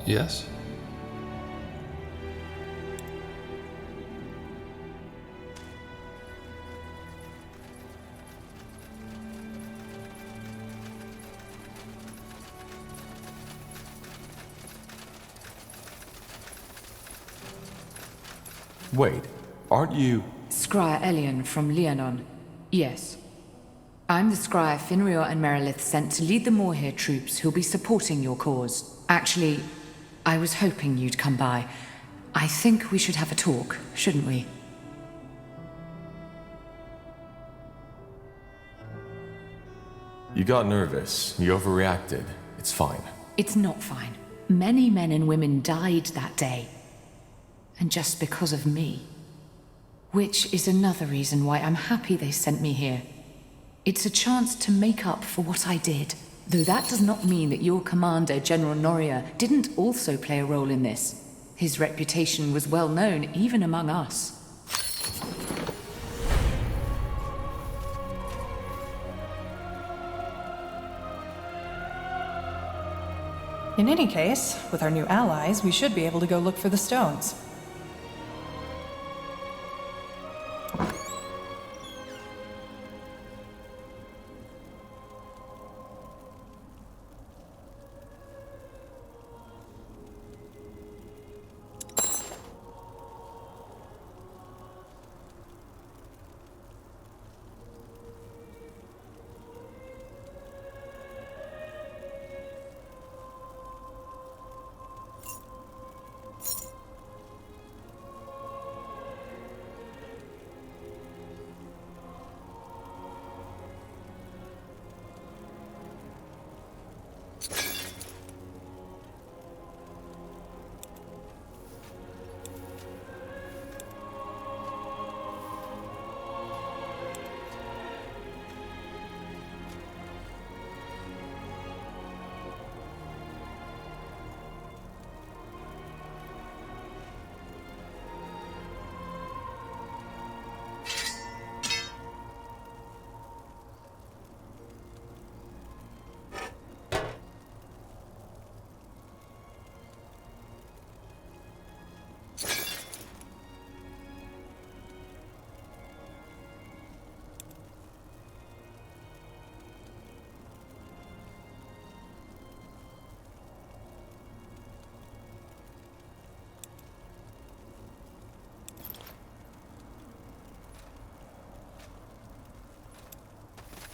Yes? Wait, aren't you... Scryer Elion from Leonon. Yes. I'm the Scryer Finrior and Merilith sent to lead the Morhir troops who'll be supporting your cause. Actually, I was hoping you'd come by. I think we should have a talk, shouldn't we? You got nervous. You overreacted. It's fine. It's not fine. Many men and women died that day. And just because of me. Which is another reason why I'm happy they sent me here. It's a chance to make up for what I did. Though that does not mean that your commander, General Noria, didn't also play a role in this. His reputation was well known, even among us. In any case, with our new allies, we should be able to go look for the stones.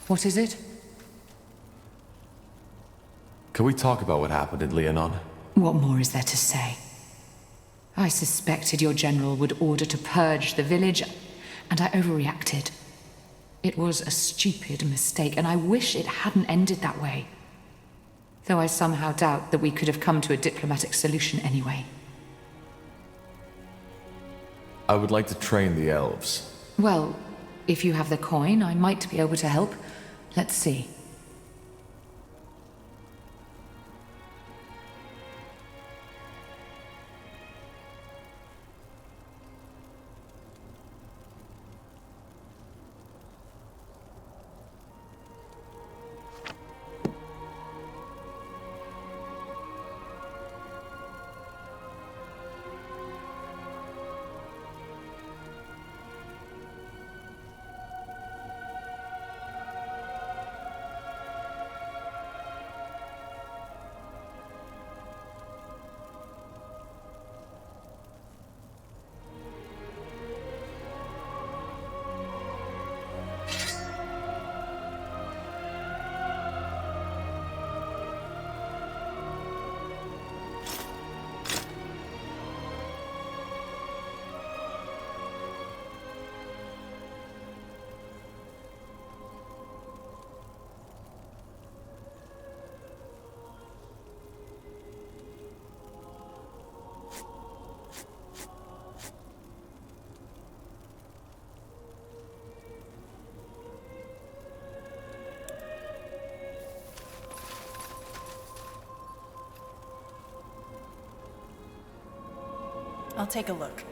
What is it? Can we talk about what happened in Leonon? What more is there to say? I suspected your general would order to purge the village, and I overreacted. It was a stupid mistake, and I wish it hadn't ended that way. Though I somehow doubt that we could have come to a diplomatic solution anyway. I would like to train the elves. Well, if you have the coin, I might be able to help. Let's see. I'll take a look.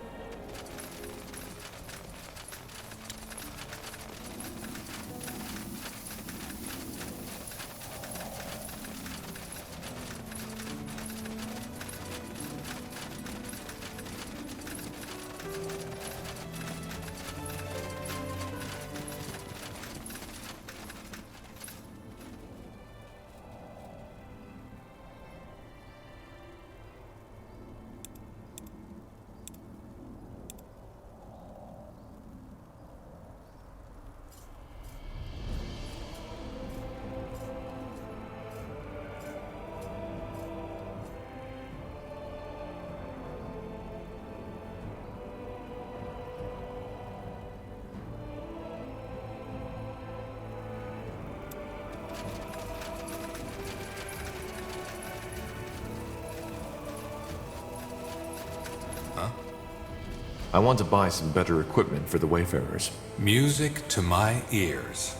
I want to buy some better equipment for the Wayfarers. Music to my ears.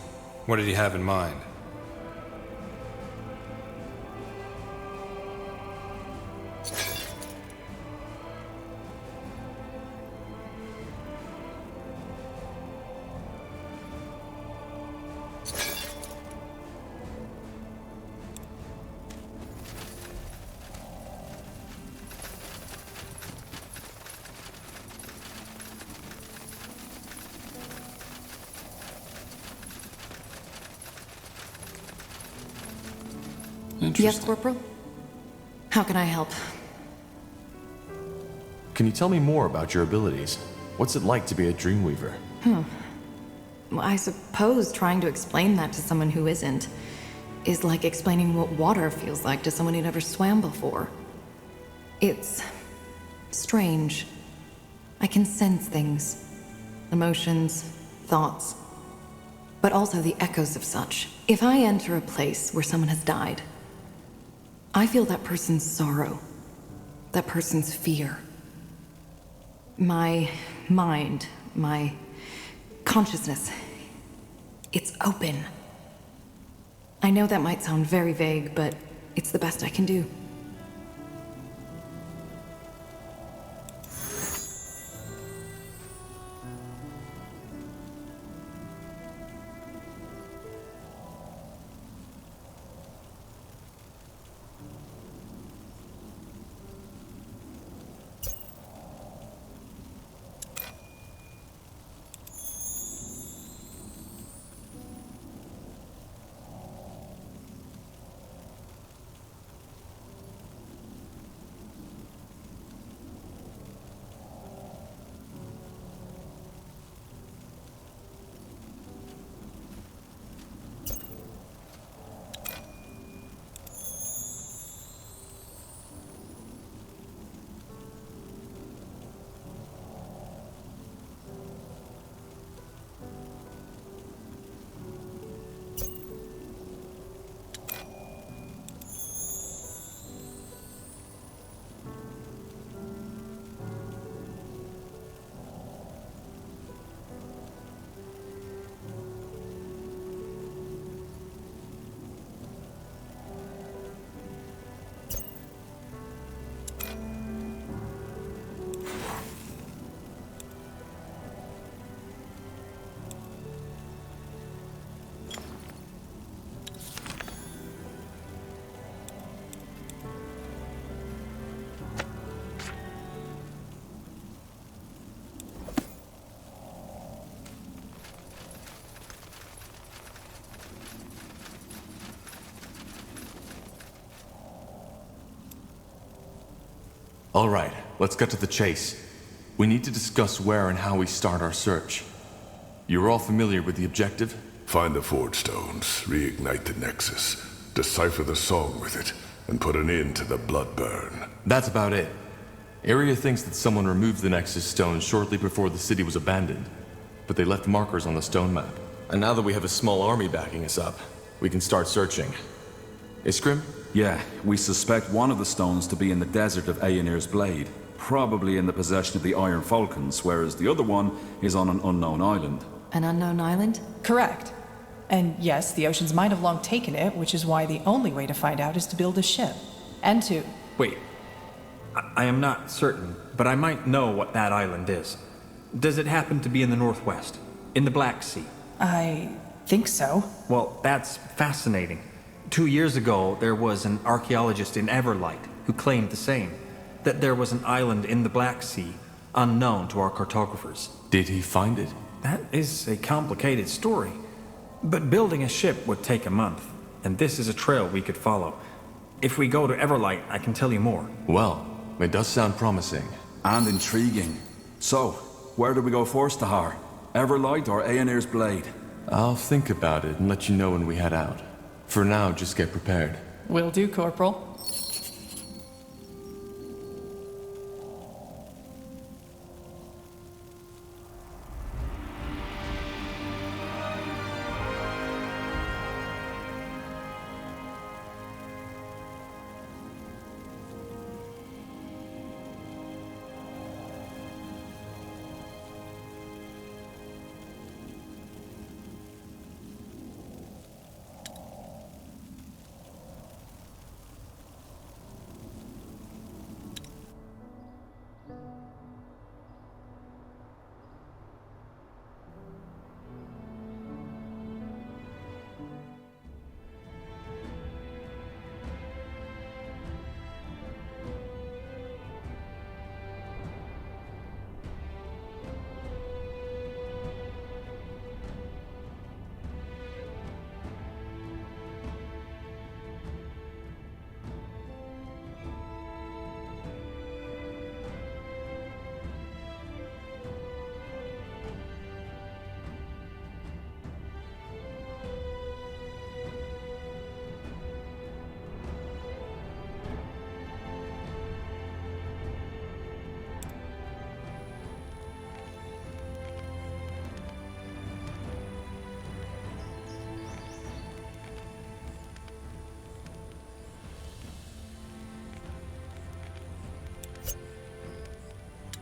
What did he have in mind? Yes, Corporal? How can I help? Can you tell me more about your abilities? What's it like to be a Dreamweaver? Well, I suppose trying to explain that to someone who isn't is like explaining what water feels like to someone who never swam before. It's strange. I can sense things. Emotions, thoughts, but also the echoes of such. If I enter a place where someone has died, I feel that person's sorrow, that person's fear. My mind, my consciousness, it's open. I know that might sound very vague, but it's the best I can do. All right, let's get to the chase. We need to discuss where and how we start our search. You're all familiar with the objective? Find the Forge Stones, reignite the Nexus, decipher the song with it, and put an end to the blood burn. That's about it. Area thinks that someone removed the Nexus Stone shortly before the city was abandoned, but they left markers on the stone map. And now that we have a small army backing us up, we can start searching. Iskrim? Yeah, we suspect one of the stones to be in the desert of Aenir's Blade, probably in the possession of the Iron Falcons, whereas the other one is on an unknown island. An unknown island? Correct. And yes, the oceans might have long taken it, which is why the only way to find out is to build a ship. And to... Wait. I am not certain, but I might know what that island is. Does it happen to be in the northwest? In the Black Sea? I think so. Well, that's fascinating. 2 years ago, there was an archaeologist in Everlight who claimed the same. That there was an island in the Black Sea, unknown to our cartographers. Did he find it? That is a complicated story. But building a ship would take a month, and this is a trail we could follow. If we go to Everlight, I can tell you more. Well, it does sound promising. And intriguing. So, where do we go first, Tahar? Everlight or Aenir's Blade? I'll think about it and let you know when we head out. For now, just get prepared. Will do, Corporal.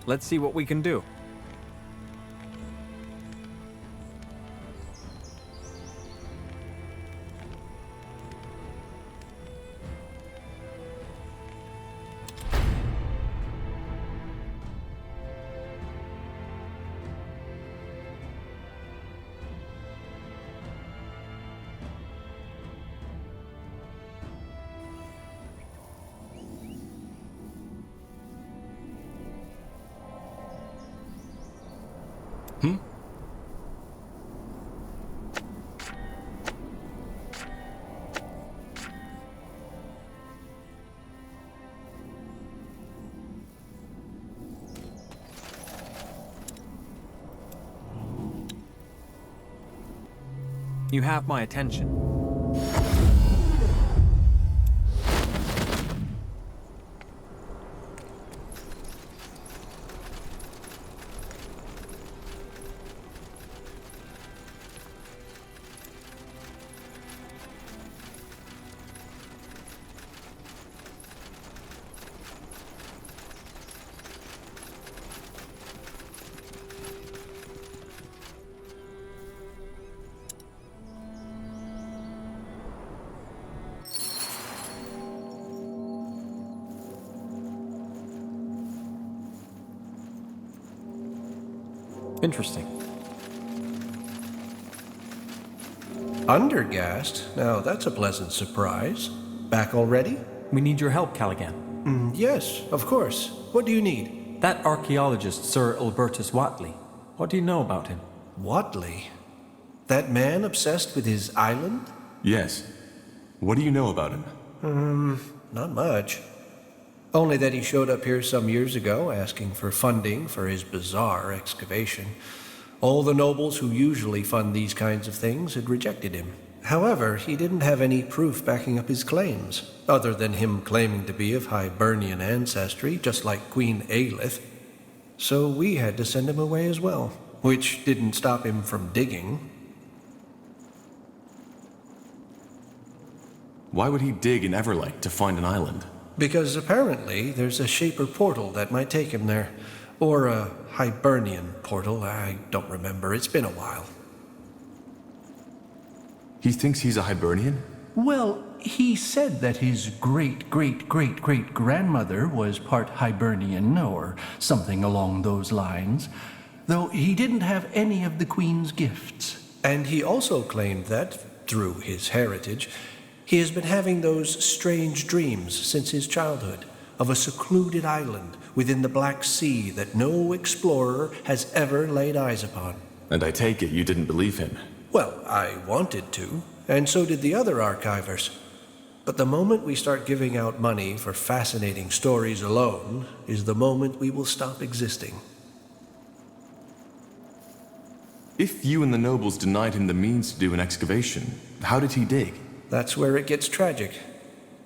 Let's see what we can do. You have my attention. Interesting. Undergast? Now that's a pleasant surprise. Back already? We need your help, Callaghan. Yes, of course. What do you need? That archaeologist, Sir Albertus Watley. What do you know about him? Watley? That man obsessed with his island? Yes. What do you know about him? Not much. Only that he showed up here some years ago asking for funding for his bizarre excavation. All the nobles who usually fund these kinds of things had rejected him. However, he didn't have any proof backing up his claims, other than him claiming to be of Hibernian ancestry, just like Queen Aelith. So we had to send him away as well, which didn't stop him from digging. Why would he dig in Everlight to find an island? Because apparently there's a Shaper portal that might take him there. Or a Hibernian portal, I don't remember. It's been a while. He thinks he's a Hibernian? Well, he said that his great-great-great-great-grandmother was part Hibernian, or something along those lines, though he didn't have any of the Queen's gifts. And he also claimed that, through his heritage, he has been having those strange dreams since his childhood, of a secluded island within the Black Sea that no explorer has ever laid eyes upon. And I take it you didn't believe him. Well, I wanted to, and so did the other archivers. But the moment we start giving out money for fascinating stories alone is the moment we will stop existing. If you and the nobles denied him the means to do an excavation, how did he dig? That's where it gets tragic.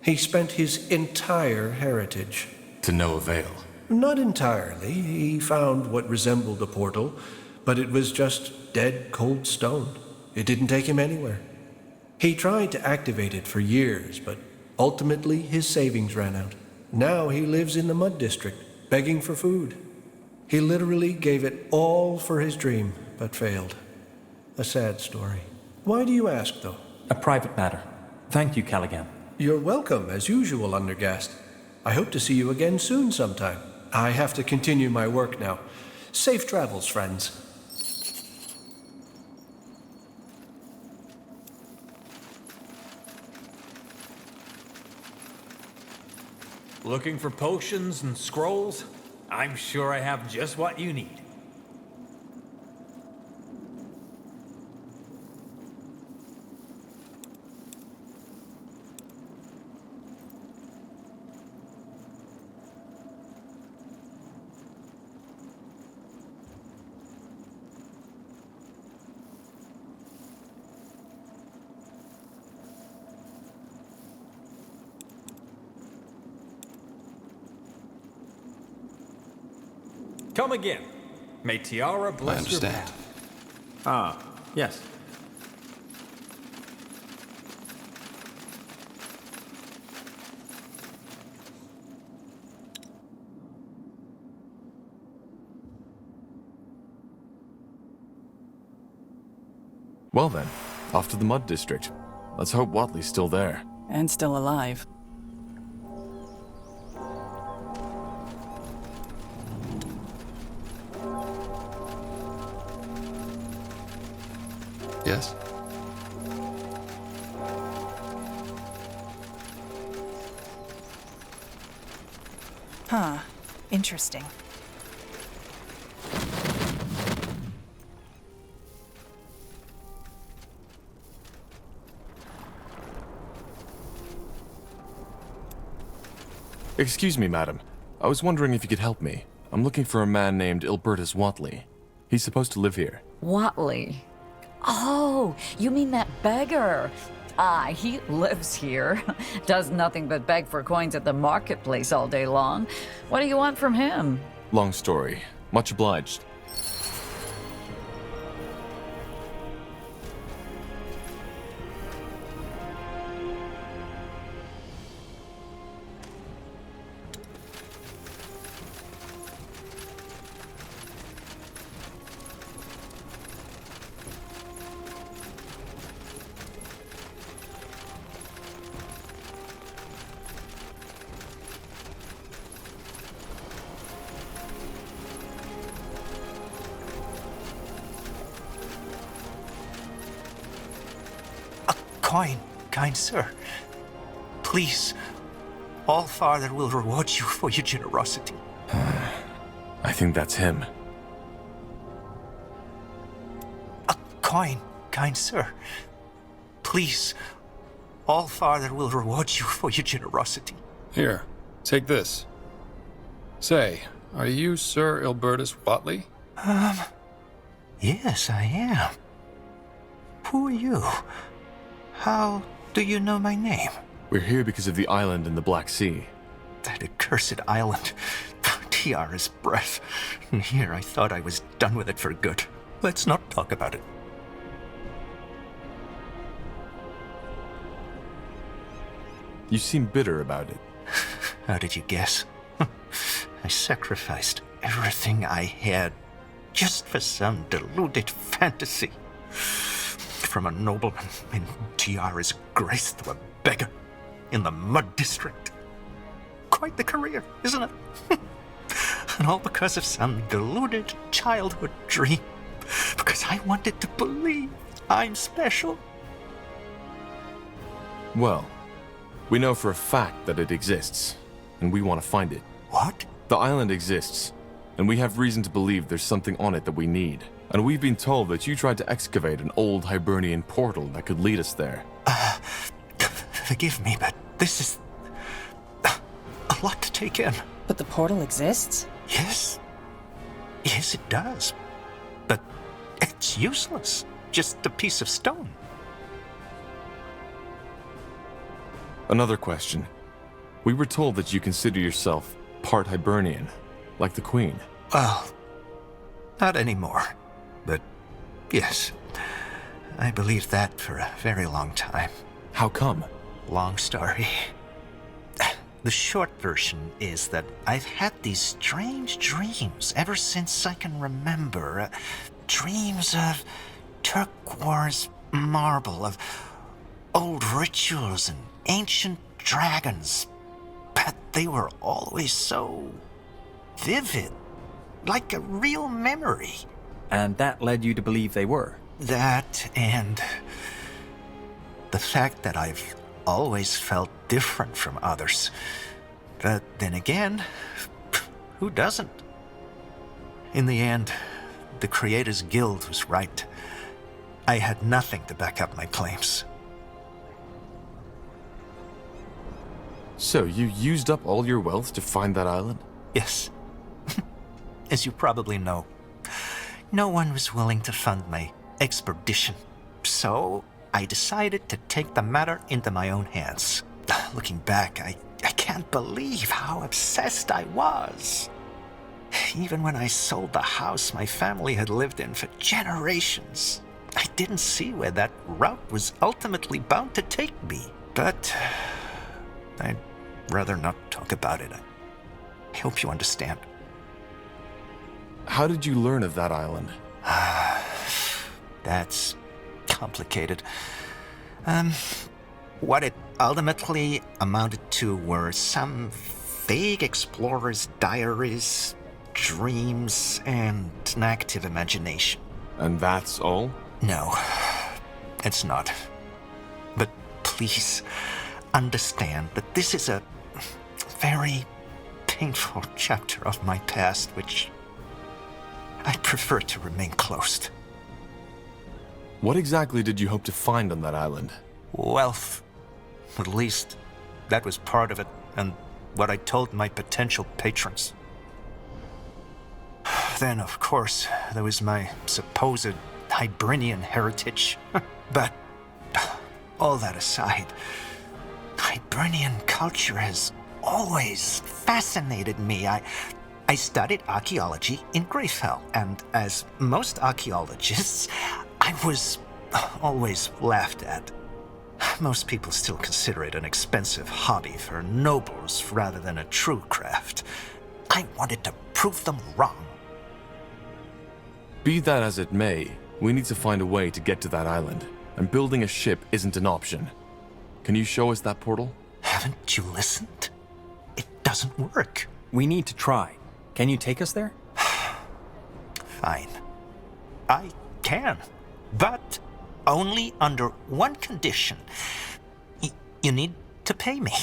He spent his entire heritage. To no avail. Not entirely. He found what resembled a portal, but it was just dead, cold stone. It didn't take him anywhere. He tried to activate it for years, but ultimately his savings ran out. Now he lives in the Mud District, begging for food. He literally gave it all for his dream, but failed. A sad story. Why do you ask, though? A private matter. Thank you, Callaghan. You're welcome, as usual, Undergast. I hope to see you again soon sometime. I have to continue my work now. Safe travels, friends. Looking for potions and scrolls? I'm sure I have just what you need. Come again. May Tiara bless your path. Ah, yes. Well then, off to the Mud District. Let's hope Watley's still there. And still alive. Yes? Huh. Interesting. Excuse me, madam. I was wondering if you could help me. I'm looking for a man named Ilbertus Watley. He's supposed to live here. Watley? Oh, you mean that beggar? Ah, he lives here. Does nothing but beg for coins at the marketplace all day long. What do you want from him? Long story. Much obliged. Coin, kind sir. Please, all Father will reward you for your generosity. I think that's him. A coin, kind sir. Please, all Father will reward you for your generosity. Here, take this. Say, are you Sir Ilbertus Watley? Yes, I am. Who are you? How do you know my name? We're here because of the island in the Black Sea. That accursed island. Tiara's breath. And here I thought I was done with it for good. Let's not talk about it. You seem bitter about it. How did you guess? I sacrificed everything I had just for some deluded fantasy. From a nobleman in Tiara's grace to a beggar in the Mud District. Quite the career, isn't it? And all because of some deluded childhood dream. Because I wanted to believe I'm special. Well, we know for a fact that it exists, and we want to find it. What? The island exists, and we have reason to believe there's something on it that we need. And we've been told that you tried to excavate an old Hibernian portal that could lead us there. Forgive me, but this is a lot to take in. But the portal exists? Yes. Yes, it does. But it's useless. Just a piece of stone. Another question. We were told that you consider yourself part Hibernian, like the Queen. Well, not anymore. But yes, I believed that for a very long time. How come? Long story. The short version is that I've had these strange dreams ever since I can remember. Dreams of turquoise marble, of old rituals and ancient dragons. But they were always so vivid, like a real memory. And that led you to believe they were? That and the fact that I've always felt different from others. But then again, who doesn't? In the end, the Creators Guild was right. I had nothing to back up my claims. So you used up all your wealth to find that island? Yes. As you probably know, no one was willing to fund my expedition. So I decided to take the matter into my own hands. Looking back, I can't believe how obsessed I was. Even when I sold the house my family had lived in for generations, I didn't see where that route was ultimately bound to take me. But I'd rather not talk about it. I hope you understand. How did you learn of that island? That's complicated. What it ultimately amounted to were some vague explorer's diaries, dreams, and an active imagination. And that's all? No, it's not. But please understand that this is a very painful chapter of my past, which I prefer to remain closed. What exactly did you hope to find on that island? Wealth. At least, that was part of it, and what I told my potential patrons. Then, of course, there was my supposed Hibernian heritage. But, all that aside, Hibernian culture has always fascinated me. I studied archaeology in Greyfell, and as most archaeologists, I was always laughed at. Most people still consider it an expensive hobby for nobles rather than a true craft. I wanted to prove them wrong. Be that as it may, we need to find a way to get to that island, and building a ship isn't an option. Can you show us that portal? Haven't you listened? It doesn't work. We need to try. Can you take us there? Fine. I can, but only under one condition. You need to pay me.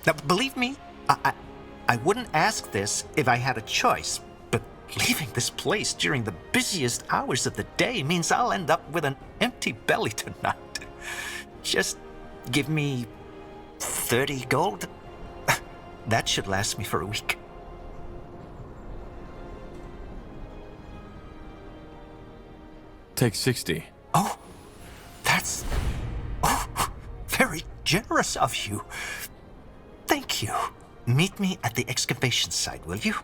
Now, believe me, I wouldn't ask this if I had a choice, but leaving this place during the busiest hours of the day means I'll end up with an empty belly tonight. Just give me 30 gold. That should last me for a week. Take 60. Oh, that's very generous of you. Thank you. Meet me at the excavation site, will you?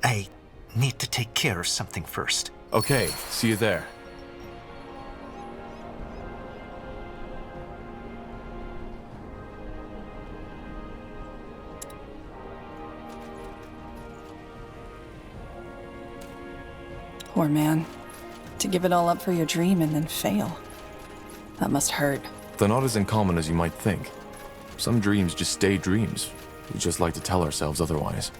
I need to take care of something first. Okay, see you there. Poor man. To give it all up for your dream and then fail. That must hurt. They're not as uncommon as you might think. Some dreams just stay dreams. We just like to tell ourselves otherwise.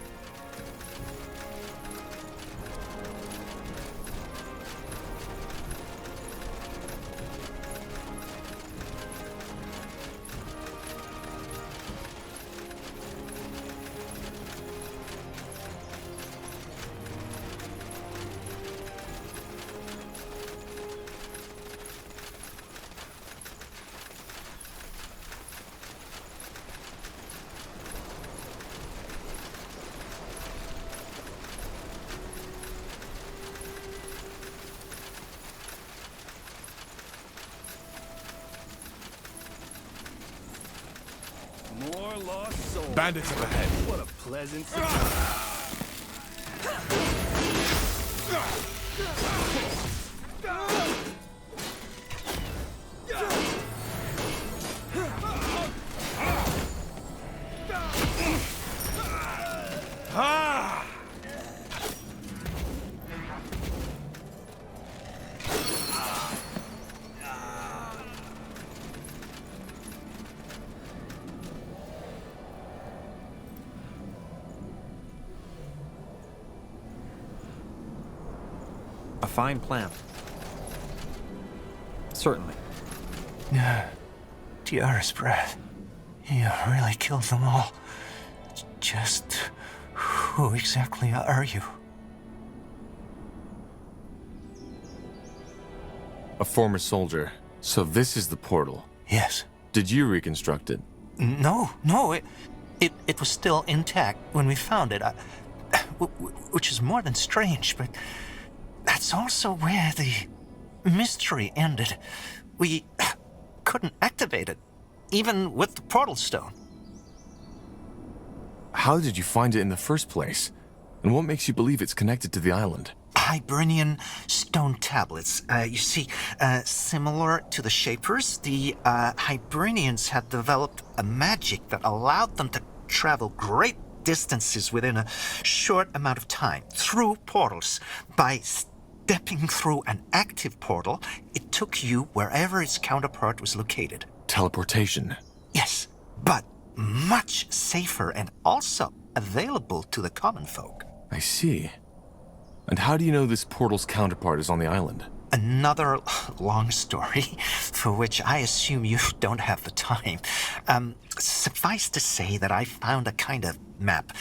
More lost souls. Bandits up ahead. What a pleasant surprise. A fine plan. Certainly. Dearest breath. You really killed them all. Just who exactly are you? A former soldier. So this is the portal. Yes. Did you reconstruct it? No, it was still intact when we found it. Which is more than strange, but that's also where the mystery ended. We couldn't activate it, even with the portal stone. How did you find it in the first place? And what makes you believe it's connected to the island? Hibernian stone tablets. You see, similar to the Shapers, the Hibernians had developed a magic that allowed them to travel great distances within a short amount of time through portals by stepping through an active portal, it took you wherever its counterpart was located. Teleportation. Yes, but much safer and also available to the common folk. I see. And how do you know this portal's counterpart is on the island? Another long story, for which I assume you don't have the time. Suffice to say that I found a kind of map,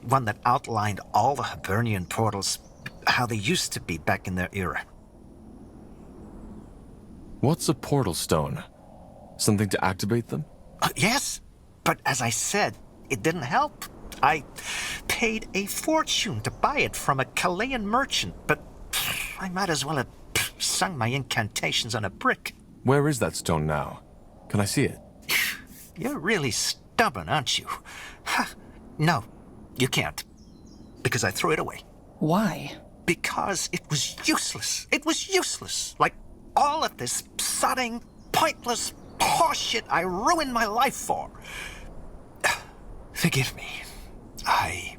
one that outlined all the Hibernian portals, how they used to be back in their era. What's a portal stone? Something to activate them? Yes, but as I said, it didn't help. I paid a fortune to buy it from a Chilean merchant, but I might as well have sung my incantations on a brick. Where is that stone now? Can I see it? You're really stubborn, aren't you? No, you can't. Because I threw it away. Why? Because it was useless. It was useless. Like all of this sodding, pointless horseshit I ruined my life for. Forgive me. I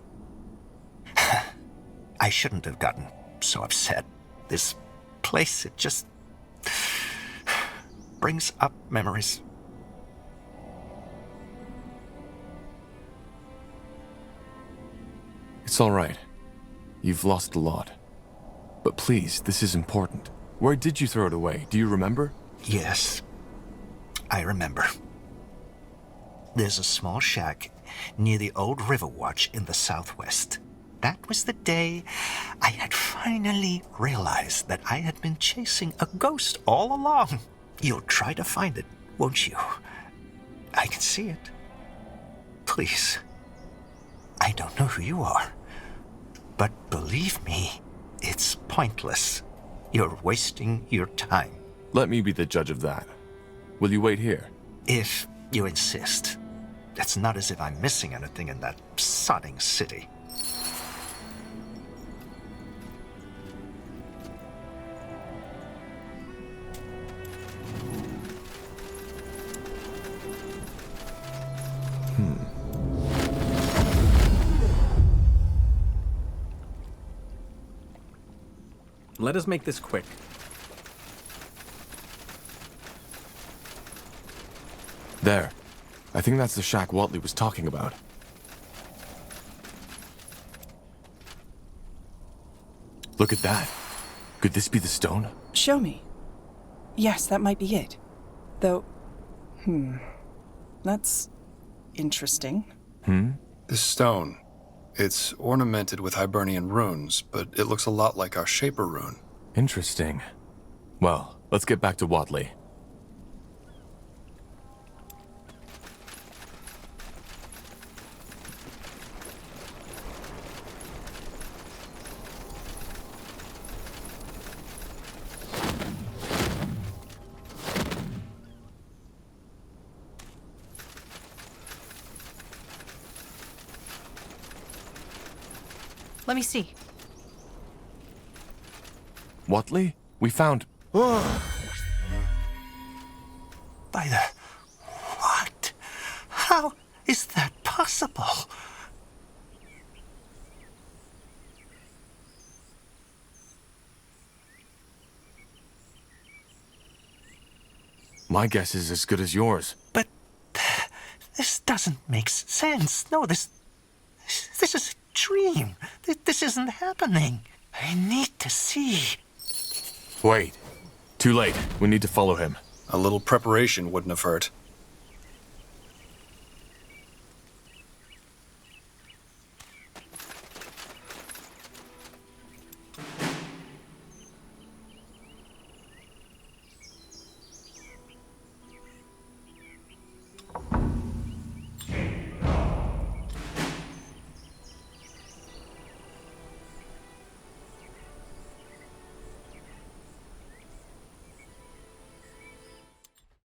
shouldn't have gotten so upset. This place, it just brings up memories. It's all right. You've lost a lot. But please, this is important. Where did you throw it away? Do you remember? Yes, I remember. There's a small shack near the old river watch in the southwest. That was the day I had finally realized that I had been chasing a ghost all along. You'll try to find it, won't you? I can see it. Please. I don't know who you are. But believe me, it's pointless. You're wasting your time. Let me be the judge of that. Will you wait here? If you insist. It's not as if I'm missing anything in that sodding city. Let us make this quick. There. I think that's the shack Watley was talking about. Look at that. Could this be the stone? Show me. Yes, that might be it. Though, that's interesting. This stone. It's ornamented with Hibernian runes, but it looks a lot like our Shaper rune. Interesting. Well, let's get back to Watley. Let me see. Watley? We found... By the... What? How is that possible? My guess is as good as yours. But... this doesn't make sense. No, this is a dream. This isn't happening. I need to see. Wait. Too late. We need to follow him. A little preparation wouldn't have hurt.